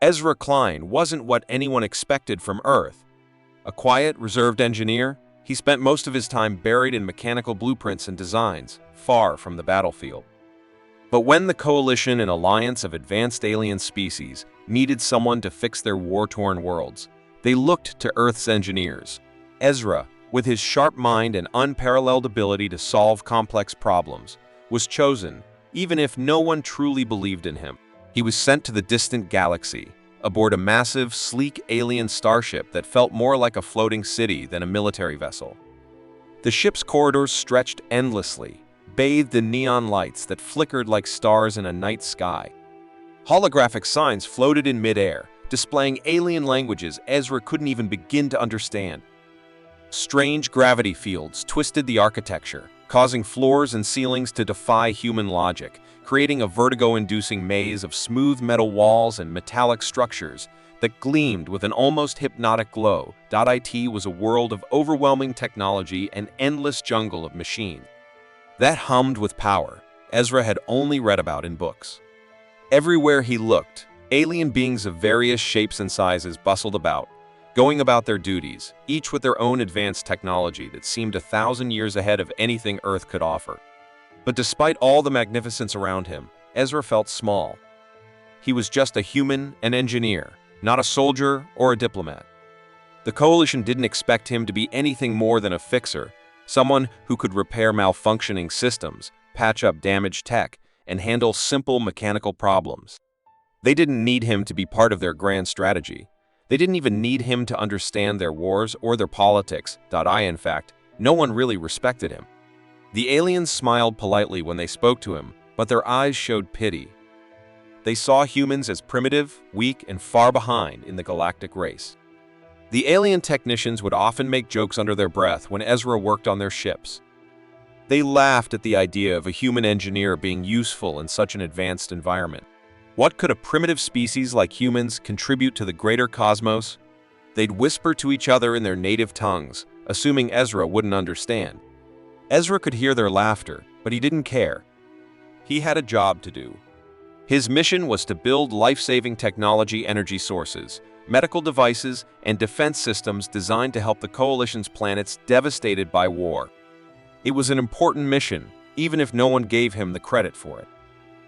Ezra Klein wasn't what anyone expected from Earth. A quiet, reserved engineer, he spent most of his time buried in mechanical blueprints and designs, far from the battlefield. But when the Coalition and Alliance of Advanced Alien Species needed someone to fix their war-torn worlds, they looked to Earth's engineers. Ezra, with his sharp mind and unparalleled ability to solve complex problems, was chosen, even if no one truly believed in him. He was sent to the distant galaxy, aboard a massive, sleek alien starship that felt more like a floating city than a military vessel. The ship's corridors stretched endlessly, bathed in neon lights that flickered like stars in a night sky. Holographic signs floated in midair, displaying alien languages Ezra couldn't even begin to understand. Strange gravity fields twisted the architecture, causing floors and ceilings to defy human logic, creating a vertigo-inducing maze of smooth metal walls and metallic structures that gleamed with an almost hypnotic glow. It was a world of overwhelming technology and endless jungle of machines that hummed with power Ezra had only read about in books. Everywhere he looked, alien beings of various shapes and sizes bustled about, going about their duties, each with their own advanced technology that seemed 1,000 years ahead of anything Earth could offer. But despite all the magnificence around him, Ezra felt small. He was just a human, an engineer, not a soldier or a diplomat. The Coalition didn't expect him to be anything more than a fixer, someone who could repair malfunctioning systems, patch up damaged tech, and handle simple mechanical problems. They didn't need him to be part of their grand strategy. They didn't even need him to understand their wars or their politics. In fact, no one really respected him. The aliens smiled politely when they spoke to him, but their eyes showed pity. They saw humans as primitive, weak, and far behind in the galactic race. The alien technicians would often make jokes under their breath when Ezra worked on their ships. They laughed at the idea of a human engineer being useful in such an advanced environment. What could a primitive species like humans contribute to the greater cosmos? They'd whisper to each other in their native tongues, assuming Ezra wouldn't understand. Ezra could hear their laughter, but he didn't care. He had a job to do. His mission was to build life-saving technology energy sources, medical devices, and defense systems designed to help the Coalition's planets devastated by war. It was an important mission, even if no one gave him the credit for it.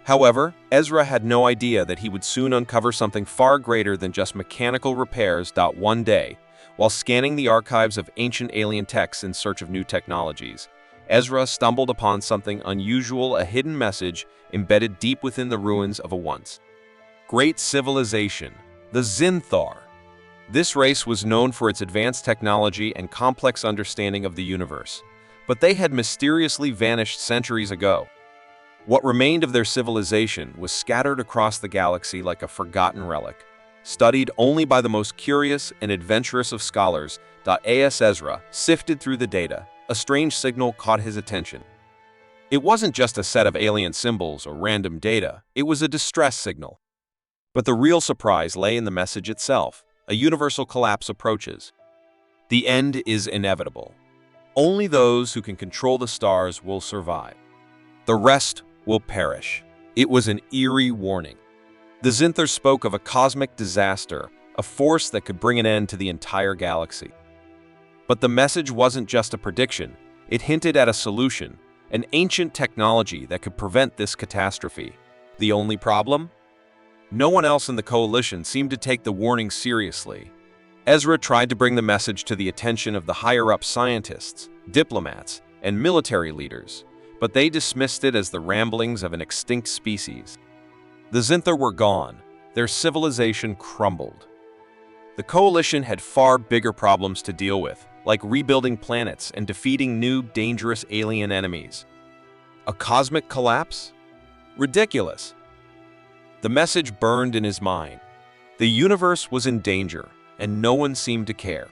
However, Ezra had no idea that he would soon uncover something far greater than just mechanical repairs. One day, while scanning the archives of ancient alien texts in search of new technologies, Ezra stumbled upon something unusual, a hidden message embedded deep within the ruins of a once great civilization, the Zinthar. This race was known for its advanced technology and complex understanding of the universe, but they had mysteriously vanished centuries ago. What remained of their civilization was scattered across the galaxy like a forgotten relic, studied only by the most curious and adventurous of scholars. As Ezra sifted through the data, a strange signal caught his attention. It wasn't just a set of alien symbols or random data, it was a distress signal. But the real surprise lay in the message itself. A universal collapse approaches. The end is inevitable. Only those who can control the stars will survive. The rest will perish. It was an eerie warning. The Zinthar spoke of a cosmic disaster, a force that could bring an end to the entire galaxy. But the message wasn't just a prediction. It hinted at a solution, an ancient technology that could prevent this catastrophe. The only problem? No one else in the Coalition seemed to take the warning seriously. Ezra tried to bring the message to the attention of the higher-up scientists, diplomats, and military leaders, but they dismissed it as the ramblings of an extinct species. The Zinthar were gone. Their civilization crumbled. The Coalition had far bigger problems to deal with, like rebuilding planets and defeating new, dangerous alien enemies. A cosmic collapse? Ridiculous. The message burned in his mind. The universe was in danger, and no one seemed to care.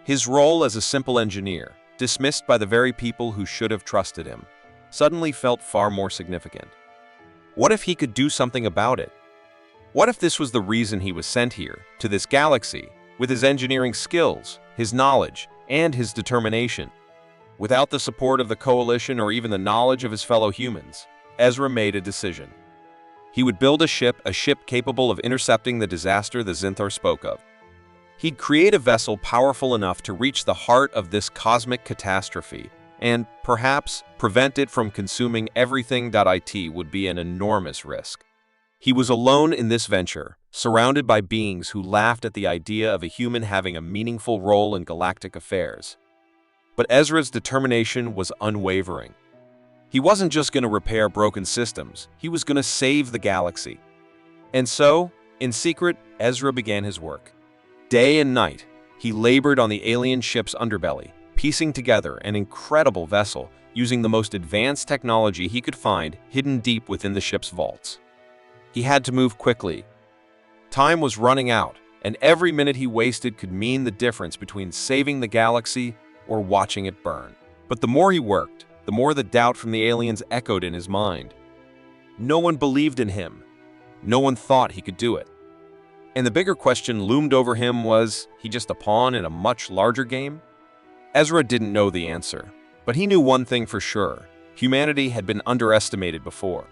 His role as a simple engineer, dismissed by the very people who should have trusted him, suddenly felt far more significant. What if he could do something about it? What if this was the reason he was sent here, to this galaxy, with his engineering skills, his knowledge, and his determination? Without the support of the Coalition or even the knowledge of his fellow humans, Ezra made a decision. He would build a ship capable of intercepting the disaster the Zinthar spoke of. He'd create a vessel powerful enough to reach the heart of this cosmic catastrophe, and perhaps prevent it from consuming everything. It would be an enormous risk. He was alone in this venture, surrounded by beings who laughed at the idea of a human having a meaningful role in galactic affairs. But Ezra's determination was unwavering. He wasn't just going to repair broken systems, he was going to save the galaxy. And so, in secret, Ezra began his work. Day and night, he labored on the alien ship's underbelly, piecing together an incredible vessel using the most advanced technology he could find hidden deep within the ship's vaults. He had to move quickly. Time was running out, and every minute he wasted could mean the difference between saving the galaxy or watching it burn. But the more he worked, the more the doubt from the aliens echoed in his mind. No one believed in him. No one thought he could do it. And the bigger question loomed over him: was he just a pawn in a much larger game? Ezra didn't know the answer, but he knew one thing for sure: humanity had been underestimated before.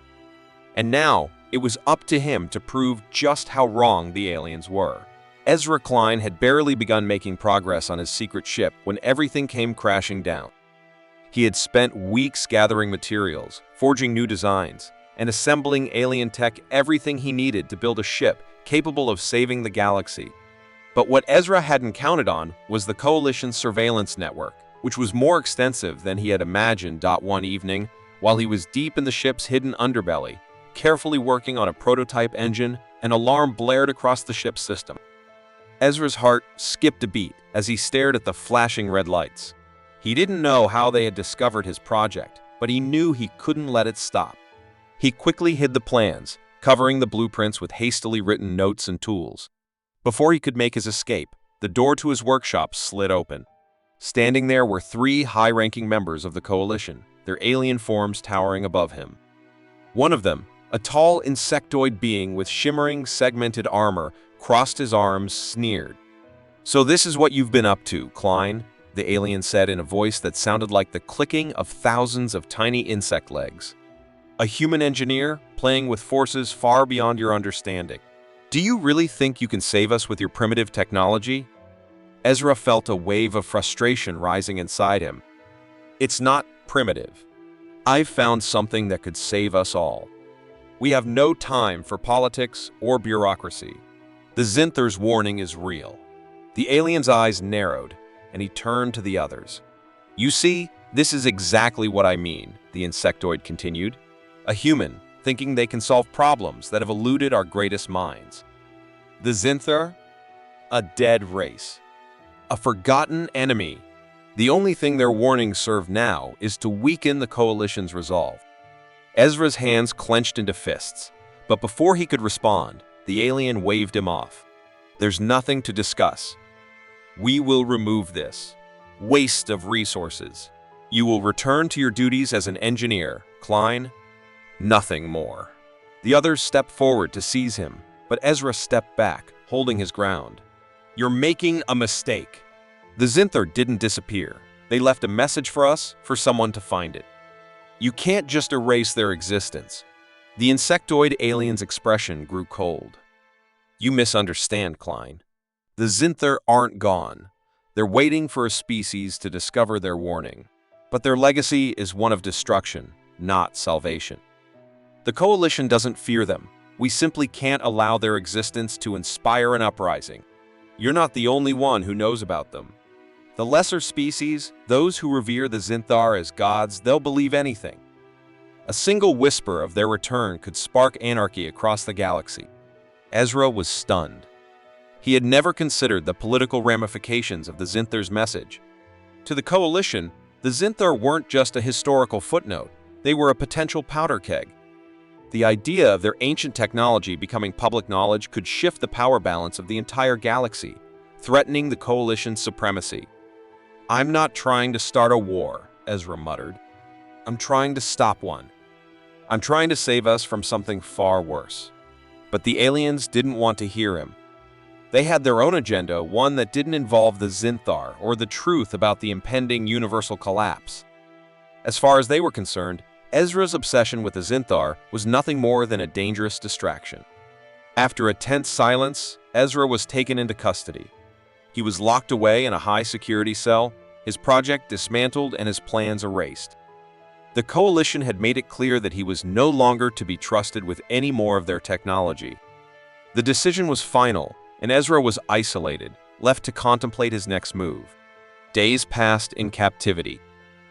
And now, it was up to him to prove just how wrong the aliens were. Ezra Klein had barely begun making progress on his secret ship when everything came crashing down. He had spent weeks gathering materials, forging new designs, and assembling alien tech, everything he needed to build a ship capable of saving the galaxy. But what Ezra hadn't counted on was the Coalition's surveillance network, which was more extensive than he had imagined. One evening, while he was deep in the ship's hidden underbelly, carefully working on a prototype engine, an alarm blared across the ship's system. Ezra's heart skipped a beat as he stared at the flashing red lights. He didn't know how they had discovered his project, but he knew he couldn't let it stop. He quickly hid the plans, covering the blueprints with hastily written notes and tools. Before he could make his escape, the door to his workshop slid open. Standing there were 3 high-ranking members of the Coalition, their alien forms towering above him. One of them, a tall insectoid being with shimmering, segmented armor, crossed his arms, sneered. "So this is what you've been up to, Klein," the alien said in a voice that sounded like the clicking of thousands of tiny insect legs. "A human engineer, playing with forces far beyond your understanding. Do you really think you can save us with your primitive technology?" Ezra felt a wave of frustration rising inside him. "It's not primitive. I've found something that could save us all. We have no time for politics or bureaucracy. The Zinthar's warning is real." The alien's eyes narrowed, and he turned to the others. "You see, this is exactly what I mean," the insectoid continued. "A human thinking they can solve problems that have eluded our greatest minds. The Zinthar? A dead race. A forgotten enemy. The only thing their warnings serve now is to weaken the Coalition's resolve." Ezra's hands clenched into fists, but before he could respond, the alien waved him off. "There's nothing to discuss. We will remove this waste of resources. You will return to your duties as an engineer, Klein. Nothing more." The others stepped forward to seize him, but Ezra stepped back, holding his ground. "You're making a mistake. The Zinthar didn't disappear. They left a message for us, for someone to find it. You can't just erase their existence." The insectoid alien's expression grew cold. "You misunderstand, Klein. The Zinthar aren't gone. They're waiting for a species to discover their warning. But their legacy is one of destruction, not salvation. The Coalition doesn't fear them. We simply can't allow their existence to inspire an uprising. You're not the only one who knows about them. The lesser species, those who revere the Zinthar as gods, they'll believe anything. A single whisper of their return could spark anarchy across the galaxy." Ezra was stunned. He had never considered the political ramifications of the Zinthar's message. To the Coalition, the Zinthar weren't just a historical footnote, they were a potential powder keg. The idea of their ancient technology becoming public knowledge could shift the power balance of the entire galaxy, threatening the Coalition's supremacy. "I'm not trying to start a war," Ezra muttered. "I'm trying to stop one. I'm trying to save us from something far worse." But the aliens didn't want to hear him. They had their own agenda, one that didn't involve the Zinthar or the truth about the impending universal collapse. As far as they were concerned, Ezra's obsession with the Zinthar was nothing more than a dangerous distraction. After a tense silence, Ezra was taken into custody. He was locked away in a high-security cell, his project dismantled and his plans erased. The Coalition had made it clear that he was no longer to be trusted with any more of their technology. The decision was final, and Ezra was isolated, left to contemplate his next move. Days passed in captivity.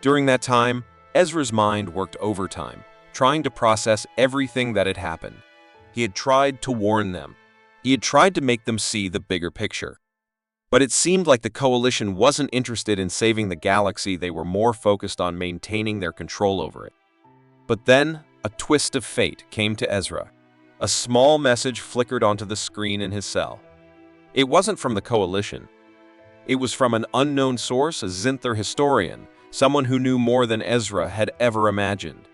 During that time, Ezra's mind worked overtime, trying to process everything that had happened. He had tried to warn them. He had tried to make them see the bigger picture. But it seemed like the Coalition wasn't interested in saving the galaxy. They were more focused on maintaining their control over it. But then, a twist of fate came to Ezra. A small message flickered onto the screen in his cell. It wasn't from the Coalition. It was from an unknown source, a Zinthar historian, someone who knew more than Ezra had ever imagined.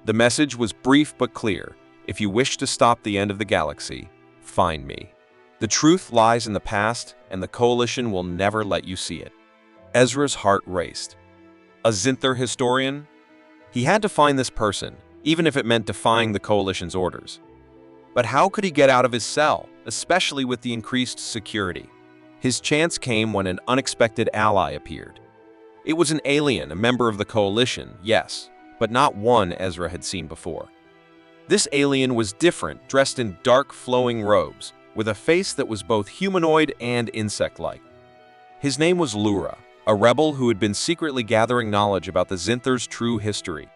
The message was brief but clear. If you wish to stop the end of the galaxy, find me. The truth lies in the past, and the Coalition will never let you see it. Ezra's heart raced. A Zinthar historian? He had to find this person, even if it meant defying the Coalition's orders. But how could he get out of his cell, especially with the increased security? His chance came when an unexpected ally appeared. It was an alien, a member of the Coalition, yes, but not one Ezra had seen before. This alien was different, dressed in dark, flowing robes, with a face that was both humanoid and insect-like. His name was Lura, a rebel who had been secretly gathering knowledge about the Zinthar's true history.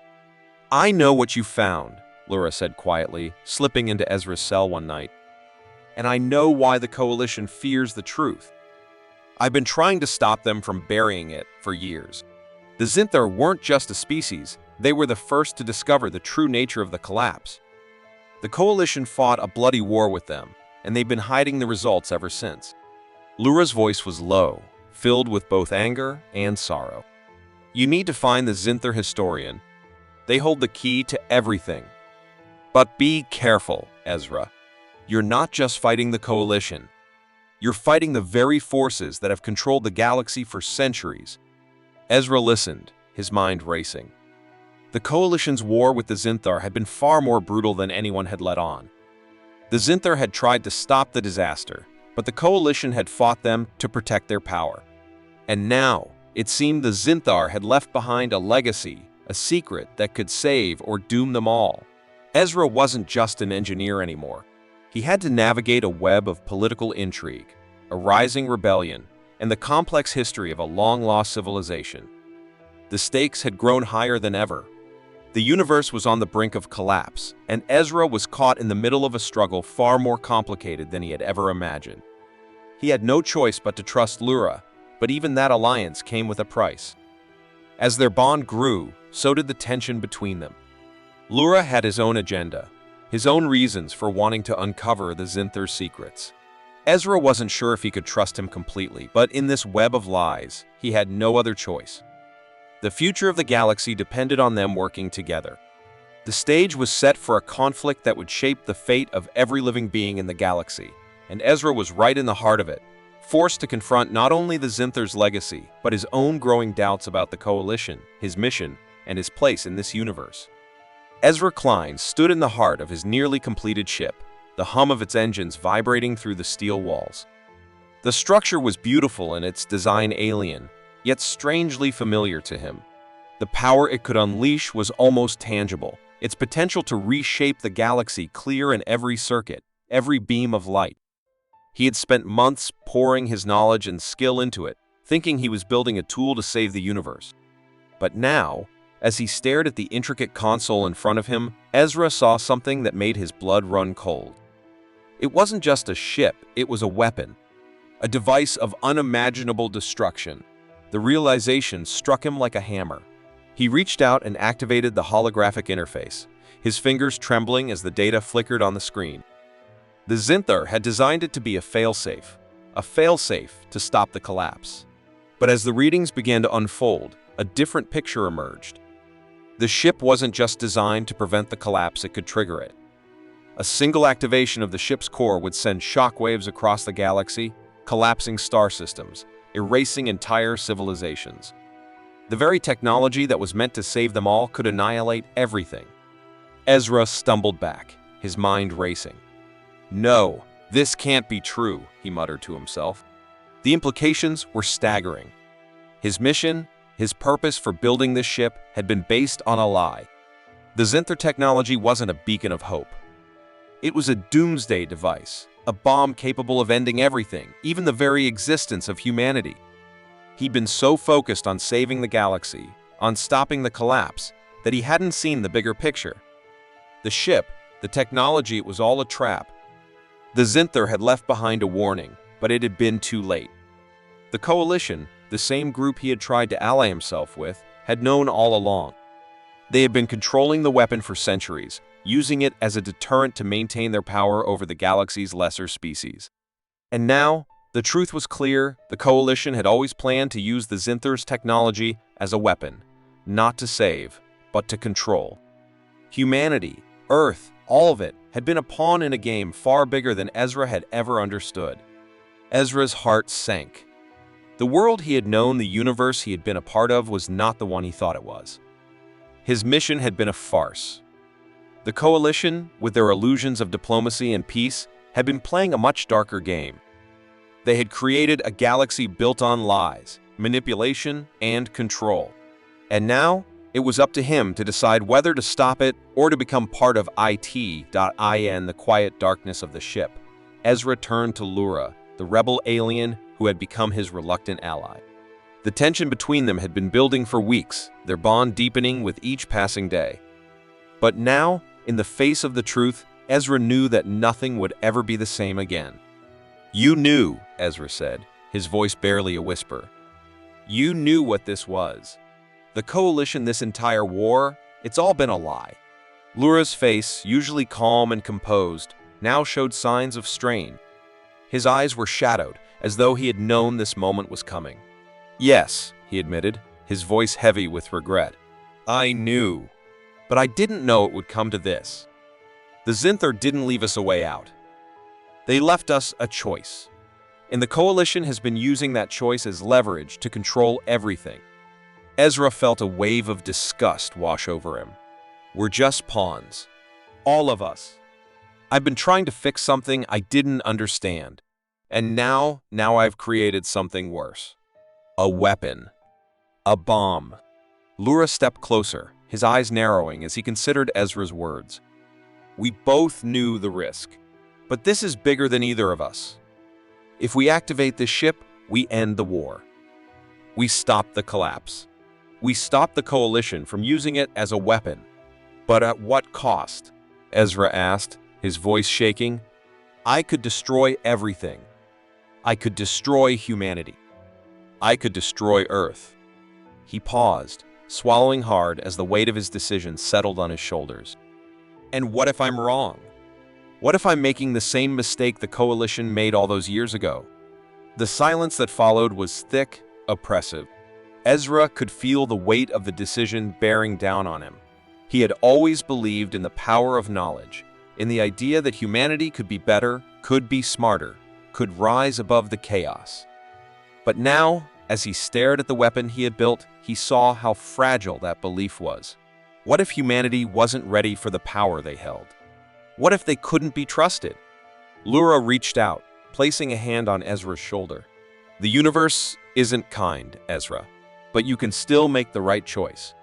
"I know what you found," Lura said quietly, slipping into Ezra's cell one night. "And I know why the Coalition fears the truth. I've been trying to stop them from burying it for years. The Zinthar weren't just a species, they were the first to discover the true nature of the collapse. The Coalition fought a bloody war with them, and they've been hiding the results ever since." Lura's voice was low, filled with both anger and sorrow. "You need to find the Zinthar historian. They hold the key to everything. But be careful, Ezra. You're not just fighting the Coalition. You're fighting the very forces that have controlled the galaxy for centuries." Ezra listened, his mind racing. The Coalition's war with the Zinthar had been far more brutal than anyone had let on. The Zinthar had tried to stop the disaster, but the Coalition had fought them to protect their power. And now, it seemed the Zinthar had left behind a legacy, a secret that could save or doom them all. Ezra wasn't just an engineer anymore. He had to navigate a web of political intrigue, a rising rebellion, and the complex history of a long-lost civilization. The stakes had grown higher than ever. The universe was on the brink of collapse, and Ezra was caught in the middle of a struggle far more complicated than he had ever imagined. He had no choice but to trust Lura, but even that alliance came with a price. As their bond grew, so did the tension between them. Lura had his own agenda, his own reasons for wanting to uncover the Zinthar's secrets. Ezra wasn't sure if he could trust him completely, but in this web of lies, he had no other choice. The future of the galaxy depended on them working together. The stage was set for a conflict that would shape the fate of every living being in the galaxy, and Ezra was right in the heart of it, forced to confront not only the Zinthar's legacy, but his own growing doubts about the Coalition, his mission, and his place in this universe. Ezra Klein stood in the heart of his nearly completed ship, the hum of its engines vibrating through the steel walls. The structure was beautiful in its design, alien, yet strangely familiar to him. The power it could unleash was almost tangible, its potential to reshape the galaxy clear in every circuit, every beam of light. He had spent months pouring his knowledge and skill into it, thinking he was building a tool to save the universe. But now, as he stared at the intricate console in front of him, Ezra saw something that made his blood run cold. It wasn't just a ship, it was a weapon, a device of unimaginable destruction. The realization struck him like a hammer. He reached out and activated the holographic interface, his fingers trembling as the data flickered on the screen. The Zinthar had designed it to be a failsafe to stop the collapse. But as the readings began to unfold, a different picture emerged. The ship wasn't just designed to prevent the collapse, it could trigger it. A single activation of the ship's core would send shockwaves across the galaxy, collapsing star systems, erasing entire civilizations. The very technology that was meant to save them all could annihilate everything. Ezra stumbled back, his mind racing. No, this can't be true, he muttered to himself. The implications were staggering. His mission, his purpose for building this ship had been based on a lie. The Zinther technology wasn't a beacon of hope. It was a doomsday device, a bomb capable of ending everything, even the very existence of humanity. He'd been so focused on saving the galaxy, on stopping the collapse, that he hadn't seen the bigger picture. The ship, the technology, it was all a trap. The Zinther had left behind a warning, but it had been too late. The Coalition, the same group he had tried to ally himself with, had known all along. They had been controlling the weapon for centuries, using it as a deterrent to maintain their power over the galaxy's lesser species. And now, the truth was clear. The Coalition had always planned to use the Zinther's technology as a weapon, not to save, but to control. Humanity, Earth, all of it, had been a pawn in a game far bigger than Ezra had ever understood. Ezra's heart sank. The world he had known, the universe he had been a part of, was not the one he thought it was. His mission had been a farce. The Coalition, with their illusions of diplomacy and peace, had been playing a much darker game. They had created a galaxy built on lies, manipulation, and control. And now, it was up to him to decide whether to stop it or to become part of IT.in, the quiet darkness of the ship. Ezra turned to Lura, the rebel alien who had become his reluctant ally. The tension between them had been building for weeks, their bond deepening with each passing day. But now, in the face of the truth, Ezra knew that nothing would ever be the same again. "You knew," Ezra said, his voice barely a whisper. "You knew what this was. The Coalition, this entire war, it's all been a lie." Lura's face, usually calm and composed, now showed signs of strain. His eyes were shadowed, as though he had known this moment was coming. "Yes," he admitted, his voice heavy with regret. "I knew. But I didn't know it would come to this. The Zinther didn't leave us a way out. They left us a choice. And the Coalition has been using that choice as leverage to control everything." Ezra felt a wave of disgust wash over him. "We're just pawns. All of us. I've been trying to fix something I didn't understand. And now I've created something worse. A weapon. A bomb." Lura stepped closer, his eyes narrowing as he considered Ezra's words. "We both knew the risk. But this is bigger than either of us. If we activate this ship, we end the war. We stop the collapse. We stop the Coalition from using it as a weapon. But at what cost?" Ezra asked, his voice shaking. "I could destroy everything. I could destroy humanity. I could destroy Earth." He paused, swallowing hard as the weight of his decision settled on his shoulders. "And what if I'm wrong? What if I'm making the same mistake the Coalition made all those years ago?" The silence that followed was thick, oppressive. Ezra could feel the weight of the decision bearing down on him. He had always believed in the power of knowledge, in the idea that humanity could be better, could be smarter, could rise above the chaos. But now, as he stared at the weapon he had built, he saw how fragile that belief was. What if humanity wasn't ready for the power they held? What if they couldn't be trusted? Lura reached out, placing a hand on Ezra's shoulder. "The universe isn't kind, Ezra, but you can still make the right choice.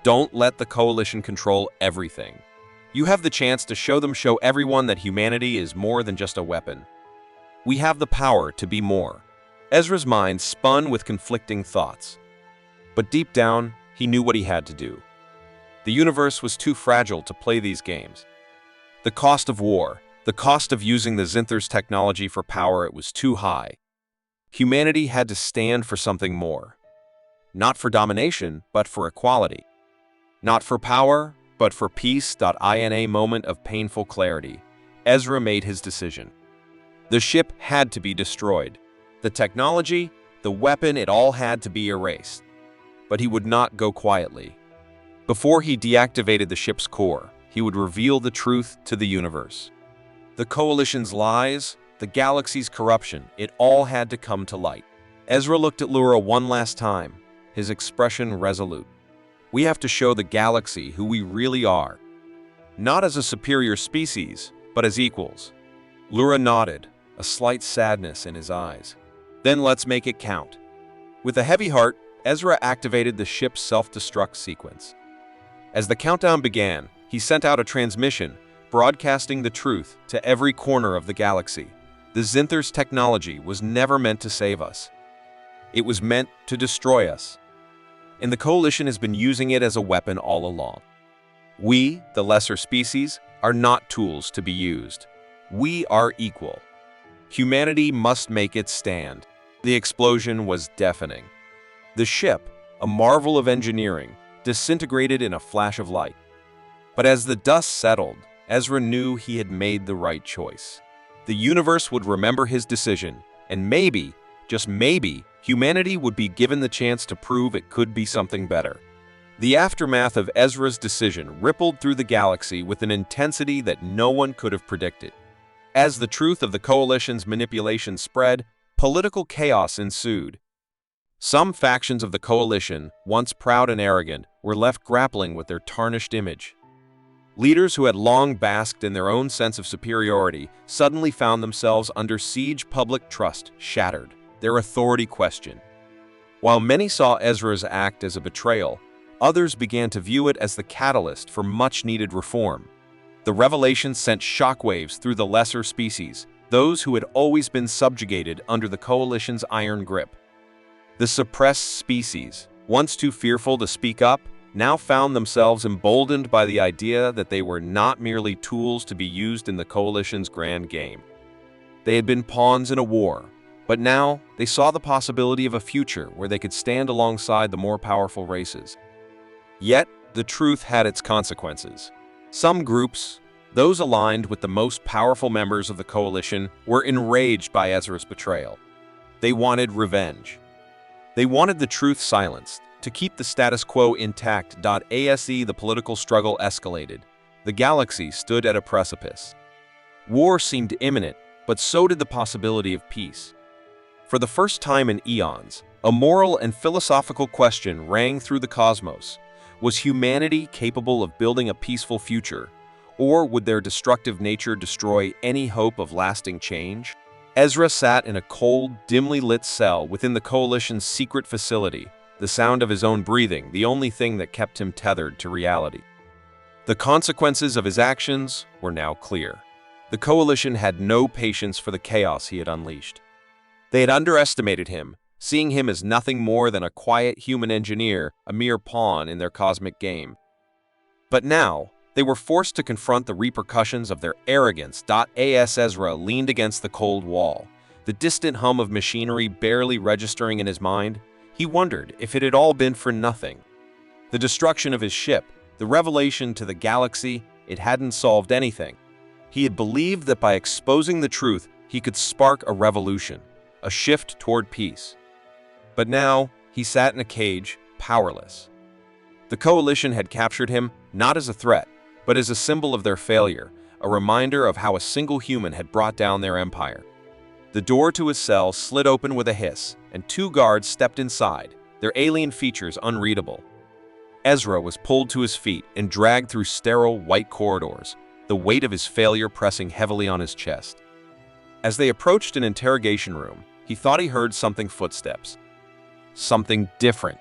Don't let the Coalition control everything. You have the chance to show everyone that humanity is more than just a weapon. We have the power to be more." Ezra's mind spun with conflicting thoughts. But deep down, he knew what he had to do. The universe was too fragile to play these games. The cost of war, the cost of using the Zinther's technology for power, it was too high. Humanity had to stand for something more. Not for domination, but for equality. Not for power, but for peace. In a moment of painful clarity, Ezra made his decision. The ship had to be destroyed. The technology, the weapon, it all had to be erased. But he would not go quietly. Before he deactivated the ship's core, he would reveal the truth to the universe. The Coalition's lies, the galaxy's corruption, it all had to come to light. Ezra looked at Lura one last time, his expression resolute. "We have to show the galaxy who we really are. Not as a superior species, but as equals." Lura nodded, a slight sadness in his eyes. "Then let's make it count." With a heavy heart, Ezra activated the ship's self-destruct sequence. As the countdown began, he sent out a transmission, broadcasting the truth to every corner of the galaxy. The Zinthers' technology was never meant to save us. It was meant to destroy us. And the Coalition has been using it as a weapon all along. We, the lesser species, are not tools to be used. We are equal. Humanity must make its stand. The explosion was deafening. The ship, a marvel of engineering, disintegrated in a flash of light. But as the dust settled, Ezra knew he had made the right choice. The universe would remember his decision, and maybe, just maybe, humanity would be given the chance to prove it could be something better. The aftermath of Ezra's decision rippled through the galaxy with an intensity that no one could have predicted. As the truth of the Coalition's manipulation spread, political chaos ensued. Some factions of the Coalition, once proud and arrogant, were left grappling with their tarnished image. Leaders who had long basked in their own sense of superiority suddenly found themselves under siege. Public trust shattered, their authority questioned. While many saw Ezra's act as a betrayal, others began to view it as the catalyst for much-needed reform. The revelation sent shockwaves through the lesser species, those who had always been subjugated under the Coalition's iron grip. The suppressed species, once too fearful to speak up, now found themselves emboldened by the idea that they were not merely tools to be used in the Coalition's grand game. They had been pawns in a war, but now they saw the possibility of a future where they could stand alongside the more powerful races. Yet, the truth had its consequences. Some groups, those aligned with the most powerful members of the Coalition, were enraged by Ezra's betrayal. They wanted revenge. They wanted the truth silenced, to keep the status quo intact. The political struggle escalated. The galaxy stood at a precipice. War seemed imminent, but so did the possibility of peace. For the first time in eons, a moral and philosophical question rang through the cosmos. Was humanity capable of building a peaceful future, or would their destructive nature destroy any hope of lasting change? Ezra sat in a cold, dimly lit cell within the Coalition's secret facility, the sound of his own breathing the only thing that kept him tethered to reality. The consequences of his actions were now clear. The Coalition had no patience for the chaos he had unleashed. They had underestimated him, seeing him as nothing more than a quiet human engineer, a mere pawn in their cosmic game. But now, they were forced to confront the repercussions of their arrogance. As Ezra leaned against the cold wall, the distant hum of machinery barely registering in his mind, he wondered if it had all been for nothing. The destruction of his ship, the revelation to the galaxy, it hadn't solved anything. He had believed that by exposing the truth, he could spark a revolution, a shift toward peace. But now, he sat in a cage, powerless. The Coalition had captured him not as a threat, but as a symbol of their failure, a reminder of how a single human had brought down their empire. The door to his cell slid open with a hiss, and two guards stepped inside, their alien features unreadable. Ezra was pulled to his feet and dragged through sterile, white corridors, the weight of his failure pressing heavily on his chest. As they approached an interrogation room, he thought he heard footsteps. Something different.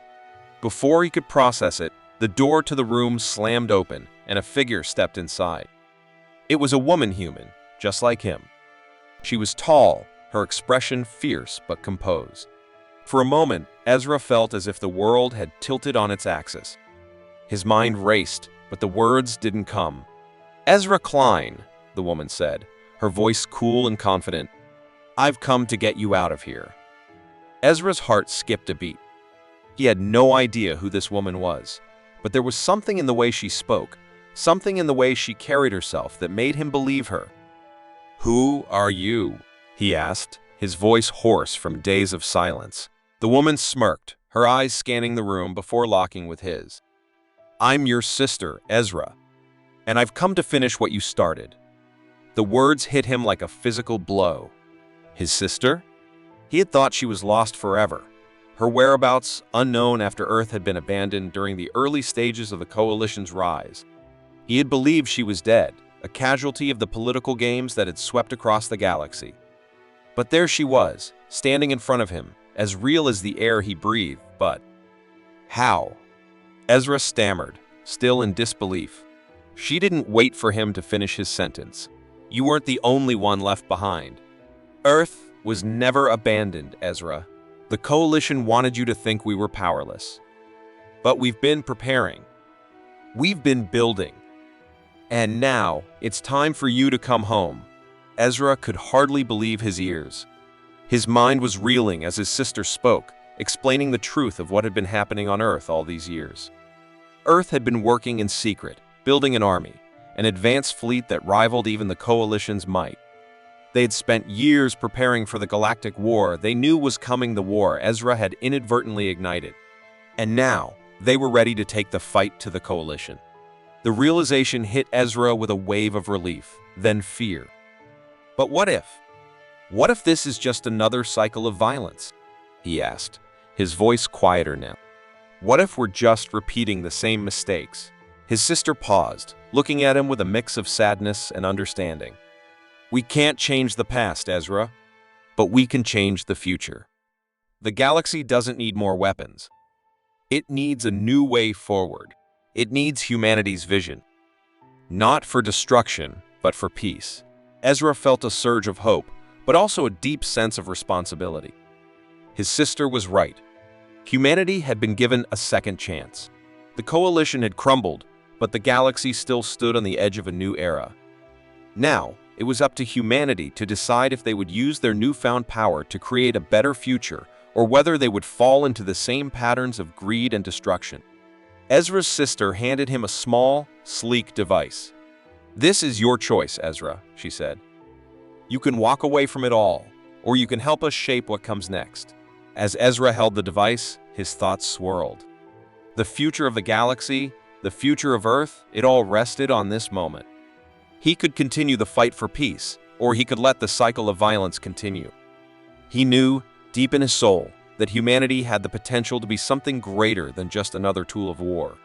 Before he could process it, the door to the room slammed open, and a figure stepped inside. It was a woman human, just like him. She was tall, her expression fierce but composed. For a moment, Ezra felt as if the world had tilted on its axis. His mind raced, but the words didn't come. "Ezra Klein," the woman said, her voice cool and confident. "I've come to get you out of here." Ezra's heart skipped a beat. He had no idea who this woman was, but there was something in the way she spoke, something in the way she carried herself that made him believe her. "Who are you?" he asked, his voice hoarse from days of silence. The woman smirked, her eyes scanning the room before locking with his. "I'm your sister, Ezra, and I've come to finish what you started." The words hit him like a physical blow. His sister? He had thought she was lost forever. her whereabouts unknown after Earth had been abandoned during the early stages of the Coalition's rise. He had believed she was dead, a casualty of the political games that had swept across the galaxy. But there she was, standing in front of him, as real as the air he breathed, but how? Ezra stammered, still in disbelief. She didn't wait for him to finish his sentence. You weren't the only one left behind. Earth was never abandoned, Ezra. The Coalition wanted you to think we were powerless. But we've been preparing. We've been building. And now, it's time for you to come home. Ezra could hardly believe his ears. His mind was reeling as his sister spoke, explaining the truth of what had been happening on Earth all these years. Earth had been working in secret, building an army, an advanced fleet that rivaled even the Coalition's might. They had spent years preparing for the galactic war they knew was coming, the war Ezra had inadvertently ignited. And now, they were ready to take the fight to the Coalition. The realization hit Ezra with a wave of relief, then fear. But what if? What if this is just another cycle of violence? He asked, his voice quieter now. What if we're just repeating the same mistakes? His sister paused, looking at him with a mix of sadness and understanding. We can't change the past, Ezra, but we can change the future. The galaxy doesn't need more weapons. It needs a new way forward. It needs humanity's vision. Not for destruction, but for peace. Ezra felt a surge of hope, but also a deep sense of responsibility. His sister was right. Humanity had been given a second chance. The Coalition had crumbled, but the galaxy still stood on the edge of a new era. Now, it was up to humanity to decide if they would use their newfound power to create a better future, or whether they would fall into the same patterns of greed and destruction. Ezra's sister handed him a small, sleek device. This is your choice, Ezra, she said. You can walk away from it all, or you can help us shape what comes next. As Ezra held the device, his thoughts swirled. The future of the galaxy, the future of Earth, it all rested on this moment. He could continue the fight for peace, or he could let the cycle of violence continue. He knew, deep in his soul, that humanity had the potential to be something greater than just another tool of war.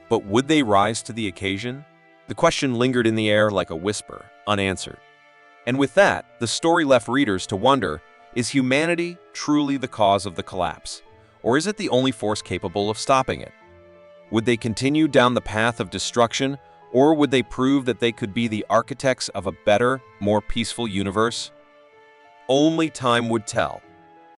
But would they rise to the occasion? The question lingered in the air like a whisper, unanswered. And with that, the story left readers to wonder, is humanity truly the cause of the collapse? Or is it the only force capable of stopping it? Would they continue down the path of destruction, or would they prove that they could be the architects of a better, more peaceful universe? Only time would tell.